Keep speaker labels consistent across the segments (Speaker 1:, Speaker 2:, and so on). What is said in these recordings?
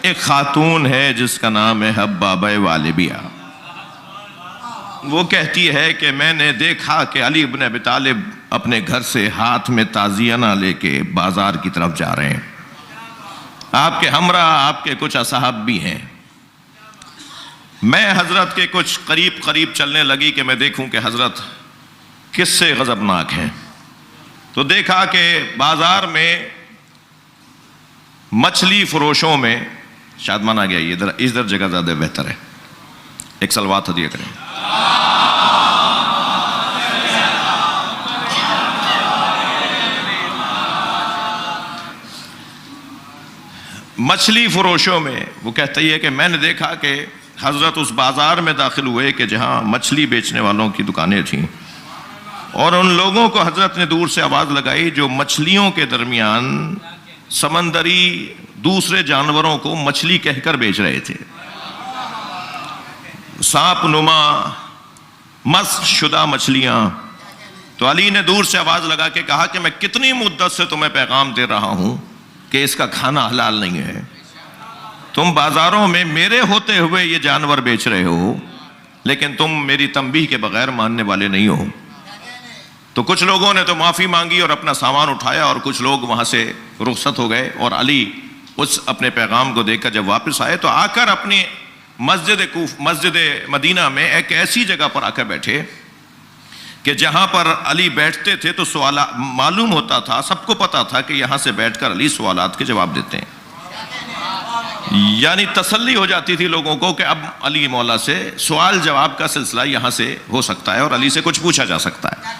Speaker 1: ایک خاتون ہے جس کا نام ہے حبابہ والبیہ. وہ کہتی ہے کہ میں نے دیکھا کہ علی بن ابی طالب اپنے گھر سے ہاتھ میں تعزیانہ لے کے بازار کی طرف جا رہے ہیں. آپ کے ہمراہ آپ کے کچھ اصحاب بھی ہیں. میں حضرت کے کچھ قریب چلنے لگی کہ میں دیکھوں کہ حضرت کس سے غضبناک ہیں. تو دیکھا کہ بازار میں مچھلی فروشوں میں، شاید مانا گیا یہ ادھر جگہ زیادہ بہتر ہے، ایک صلوات ہدیہ کریں. مچھلی فروشوں میں وہ کہتی ہے کہ میں نے دیکھا کہ حضرت اس بازار میں داخل ہوئے کہ جہاں مچھلی بیچنے والوں کی دکانیں تھیں، اور ان لوگوں کو حضرت نے دور سے آواز لگائی جو مچھلیوں کے درمیان سمندری دوسرے جانوروں کو مچھلی کہہ کر بیچ رہے تھے، سانپ نما مسخ شدہ مچھلیاں. تو علی نے دور سے آواز لگا کے کہا کہ میں کتنی مدت سے تمہیں پیغام دے رہا ہوں کہ اس کا کھانا حلال نہیں ہے. تم بازاروں میں میرے ہوتے ہوئے یہ جانور بیچ رہے ہو، لیکن تم میری تنبیہ کے بغیر ماننے والے نہیں ہو. تو کچھ لوگوں نے تو معافی مانگی اور اپنا سامان اٹھایا، اور کچھ لوگ وہاں سے رخصت ہو گئے. اور علی اس اپنے پیغام کو دیکھ کر جب واپس آئے تو آ کر اپنی مسجد مدینہ میں ایک ایسی جگہ پر آ کر بیٹھے کہ جہاں پر علی بیٹھتے تھے تو سوالات معلوم ہوتا تھا، سب کو پتا تھا کہ یہاں سے بیٹھ کر علی سوالات کے جواب دیتے ہیں. یعنی تسلی ہو جاتی تھی لوگوں کو کہ اب علی مولا سے سوال جواب کا سلسلہ یہاں سے ہو سکتا ہے اور علی سے کچھ پوچھا جا سکتا ہے.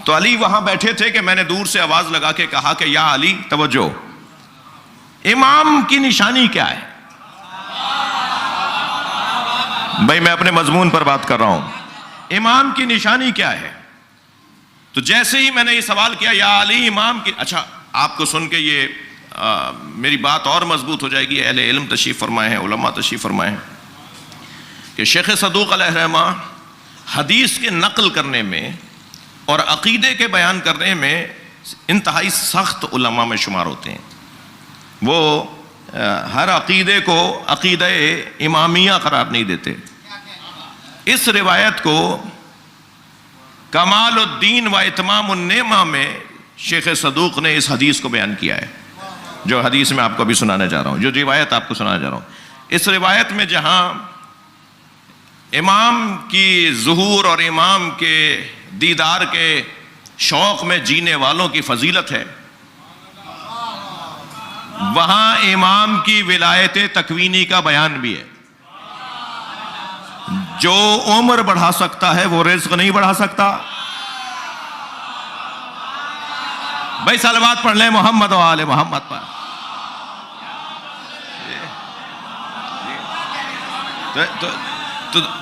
Speaker 1: تو علی وہاں بیٹھے تھے کہ میں نے دور سے آواز لگا کے کہا کہ یا علی توجہ، امام کی نشانی کیا ہے؟ بھائی میں اپنے مضمون پر بات کر رہا ہوں. امام کی نشانی کیا ہے؟ تو جیسے ہی میں نے یہ سوال کیا یا علی امام کی، اچھا آپ کو سن کے یہ میری بات اور مضبوط ہو جائے گی. اہل علم تشریف فرمائے ہیں، علماء تشریف فرمائے ہیں کہ شیخ صدوق علیہ الرحمہ حدیث کے نقل کرنے میں اور عقیدے کے بیان کرنے میں انتہائی سخت علماء میں شمار ہوتے ہیں. وہ ہر عقیدے کو عقیدہ امامیہ قرار نہیں دیتے. اس روایت کو کمال الدین و اتمام النعمہ میں شیخ صدوق نے اس حدیث کو بیان کیا ہے، جو حدیث میں آپ کو بھی سنانے جا رہا ہوں، جو روایت آپ کو سنانے جا رہا ہوں. اس روایت میں جہاں امام کی ظہور اور امام کے دیدار کے شوق میں جینے والوں کی فضیلت ہے، وہاں امام کی ولایت تکوینی کا بیان بھی ہے. جو عمر بڑھا سکتا ہے وہ رزق نہیں بڑھا سکتا. بھائی صلوات پڑھ لیں محمد و آل محمد پر.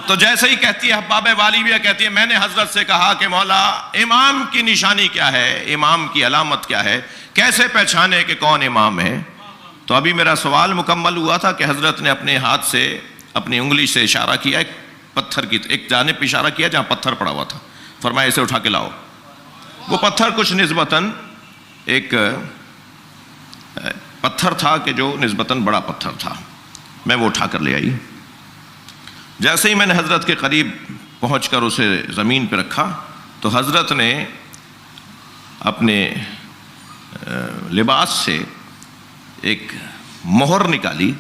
Speaker 1: تو جیسے ہی کہتی ہے حبابہ والبیہ کہتی ہے میں نے حضرت سے کہا کہ مولا امام کی نشانی کیا ہے، امام کی علامت کیا ہے، کیسے پہچانے کہ کون امام ہے؟ تو ابھی میرا سوال مکمل ہوا تھا کہ حضرت نے اپنے ہاتھ سے اپنی انگلی سے اشارہ کیا، ایک پتھر کی ایک جانب پہ اشارہ کیا جہاں پتھر پڑا ہوا تھا. فرمایا اسے اٹھا کے لاؤ. وہ پتھر کچھ نسبتاً ایک پتھر تھا کہ جو نسبتاً بڑا پتھر تھا. میں وہ اٹھا کر لے آئی. جیسے ہی میں نے حضرت کے قریب پہنچ کر اسے زمین پہ رکھا تو حضرت نے اپنے لباس سے ایک مہر نکالی،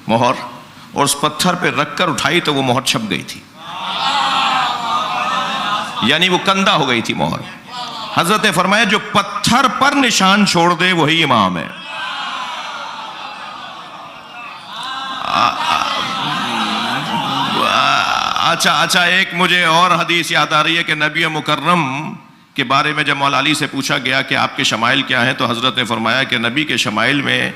Speaker 1: مہر، اور اس پتھر پہ رکھ کر اٹھائی تو وہ مہر چھپ گئی تھی، یعنی وہ کندہ ہو گئی تھی مہر. حضرت نے فرمایا جو پتھر پر نشان چھوڑ دے وہی امام ہے. اچھا ایک مجھے اور حدیث یاد آ رہی ہے کہ نبی مکرم کے بارے میں جب مولا علی سے پوچھا گیا کہ آپ کے شمائل کیا ہیں تو حضرت نے فرمایا کہ نبی کے شمائل میں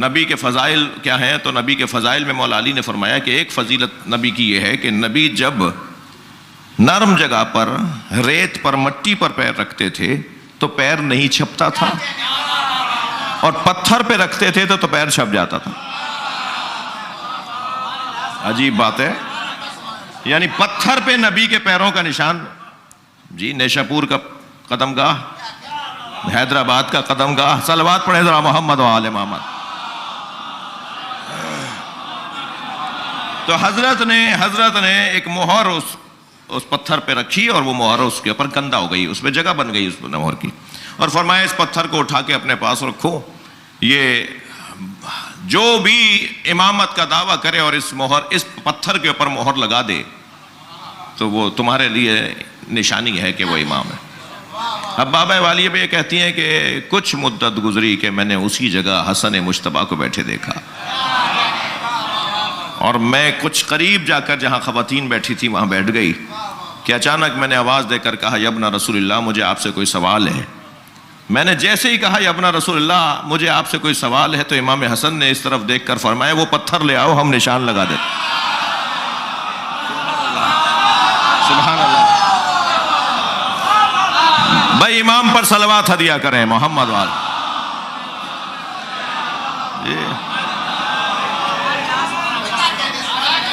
Speaker 1: نبی کے فضائل کیا ہیں. تو نبی کے فضائل میں مولا علی نے فرمایا کہ ایک فضیلت نبی کی یہ ہے کہ نبی جب نرم جگہ پر ریت پر مٹی پر پیر رکھتے تھے تو پیر نہیں چھپتا تھا، اور پتھر پہ رکھتے تھے تو پیر چھپ جاتا تھا. عجیب بات ہے، یعنی پتھر پہ نبی کے پیروں کا نشان. جی نیشاپور کا قدم گاہ، حیدرآباد کا قدم گاہ، صلوات پڑھیں ذرا محمد و آل محمد. تو حضرت نے ایک مہر اس پتھر پہ رکھی اور وہ مہر اس کے اوپر گندہ ہو گئی، اس پہ جگہ بن گئی اس مہر کی، اور فرمایا اس پتھر کو اٹھا کے اپنے پاس رکھو، یہ جو بھی امامت کا دعویٰ کرے اور اس پتھر کے اوپر مہر لگا دے تو وہ تمہارے لیے نشانی ہے کہ وہ امام ہے۔ اب بابا والیہ بھی یہ کہتی ہیں کہ کچھ مدت گزری کہ میں نے اسی جگہ حسن مجتبیٰ کو بیٹھے دیکھا، اور میں کچھ قریب جا کر جہاں خواتین بیٹھی تھی وہاں بیٹھ گئی کہ اچانک میں نے آواز دے کر کہا یا ابن رسول اللہ مجھے آپ سے کوئی سوال ہے۔ میں نے جیسے ہی کہا یا ابن رسول اللہ مجھے آپ سے کوئی سوال ہے تو امام حسن نے اس طرف دیکھ کر فرمایا وہ پتھر لے آؤ ہم نشان لگا دیتے۔ سبحان اللہ۔ بھائی امام پر صلوات ہدیہ کریں محمد وال۔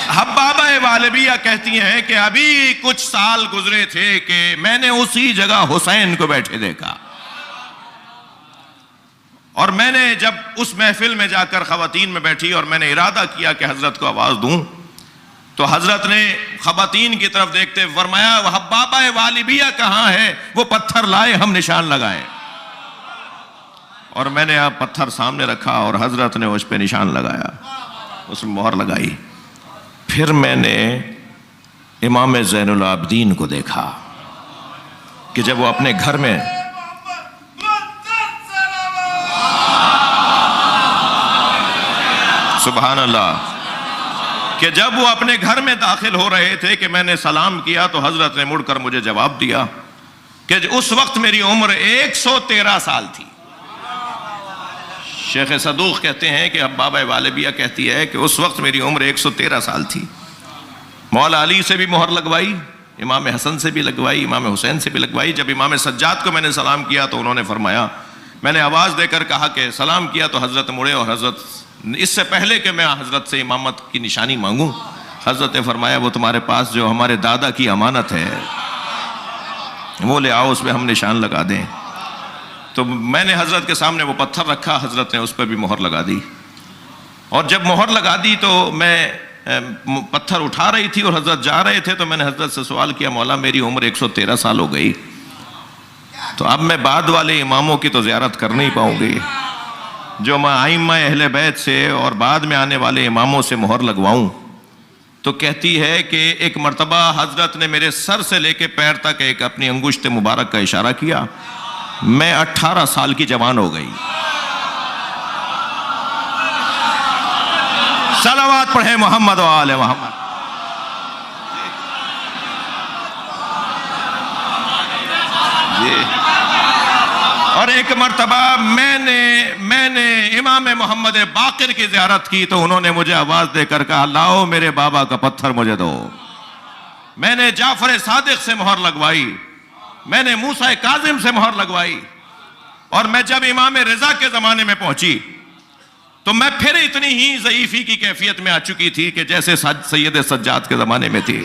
Speaker 1: حبابہ والبیہ کہتی ہیں کہ ابھی کچھ سال گزرے تھے کہ میں نے اسی جگہ حسین کو بیٹھے دیکھا، اور میں نے جب اس محفل میں جا کر خواتین میں بیٹھی اور میں نے ارادہ کیا کہ حضرت کو آواز دوں تو حضرت نے خواتین کی طرف دیکھتے فرمایا حبابہ والبیہ کہاں ہے، وہ پتھر لائے ہم نشان لگائیں، اور میں نے آپ پتھر سامنے رکھا اور حضرت نے اس پہ نشان لگایا، اس میں مہر لگائی۔ پھر میں نے امام زین العابدین کو دیکھا کہ جب وہ اپنے گھر میں سبحان اللہ کہ جب وہ اپنے گھر میں داخل ہو رہے تھے کہ میں نے سلام کیا تو حضرت نے مڑ کر مجھے جواب دیا کہ اس وقت میری عمر 113 سال تھی۔ شیخ صدوق کہتے ہیں کہ حبابہ والبیہ کہتی ہے کہ اس وقت میری عمر 113 سال تھی۔ مولا علی سے بھی مہر لگوائی، امام حسن سے بھی لگوائی، امام حسین سے بھی لگوائی۔ جب امام سجاد کو میں نے سلام کیا تو انہوں نے فرمایا، میں نے آواز دے کر کہا کہ سلام کیا تو حضرت مڑے، اور حضرت اس سے پہلے کہ میں حضرت سے امامت کی نشانی مانگوں حضرت نے فرمایا وہ تمہارے پاس جو ہمارے دادا کی امانت ہے وہ لے آؤ، اس پہ ہم نشان لگا دیں۔ تو میں نے حضرت کے سامنے وہ پتھر رکھا، حضرت نے اس پہ بھی مہر لگا دی، اور جب مہر لگا دی تو میں پتھر اٹھا رہی تھی اور حضرت جا رہے تھے تو میں نے حضرت سے سوال کیا مولا میری عمر 113 سال ہو گئی تو اب میں بعد والے اماموں کی تو زیارت کر نہیں پاؤں گی، جو میں ائمہ اہل بیت سے اور بعد میں آنے والے اماموں سے مہر لگواؤں۔ تو کہتی ہے کہ ایک مرتبہ حضرت نے میرے سر سے لے کے پیر تک ایک اپنی انگشت مبارک کا اشارہ کیا، میں 18 سال کی جوان ہو گئی۔ صلوات پڑھیں محمد و آل محمد۔ اور ایک مرتبہ میں نے امام محمد باقر کی زیارت کی تو انہوں نے مجھے آواز دے کر کہا لاؤ میرے بابا کا پتھر مجھے دو۔ میں نے جعفر صادق سے مہر لگوائی، میں نے موسیٰ کاظم سے مہر لگوائی، اور میں جب امام رضا کے زمانے میں پہنچی تو میں پھر اتنی ہی ضعیفی کی کیفیت میں آ چکی تھی کہ جیسے سید سجاد کے زمانے میں تھی۔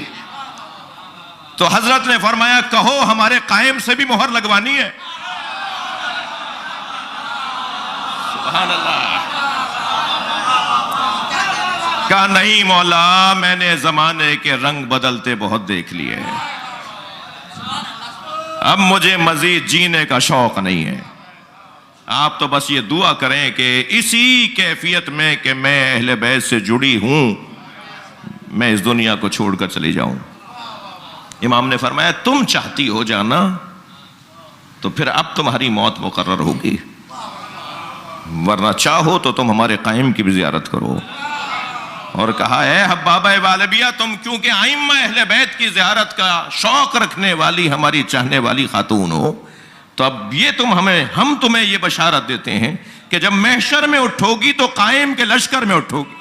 Speaker 1: تو حضرت نے فرمایا کہو ہمارے قائم سے بھی مہر لگوانی ہے۔ سبحان اللہ۔ کہا نہیں مولا میں نے زمانے کے رنگ بدلتے بہت دیکھ لیے، اب مجھے مزید جینے کا شوق نہیں ہے، آپ تو بس یہ دعا کریں کہ اسی کیفیت میں کہ میں اہل بیت سے جڑی ہوں میں اس دنیا کو چھوڑ کر چلی جاؤں۔ امام نے فرمایا تم چاہتی ہو جانا تو پھر اب تمہاری موت مقرر ہوگی، ورنہ چاہو تو تم ہمارے قائم کی بھی زیارت کرو۔ اور کہا اے حبابہ والبیہ تم کیونکہ ائمہ اہل بیت کی زیارت کا شوق رکھنے والی ہماری چاہنے والی خاتون ہو تو اب یہ ہم تمہیں یہ بشارت دیتے ہیں کہ جب محشر میں اٹھو گی تو قائم کے لشکر میں اٹھو گی۔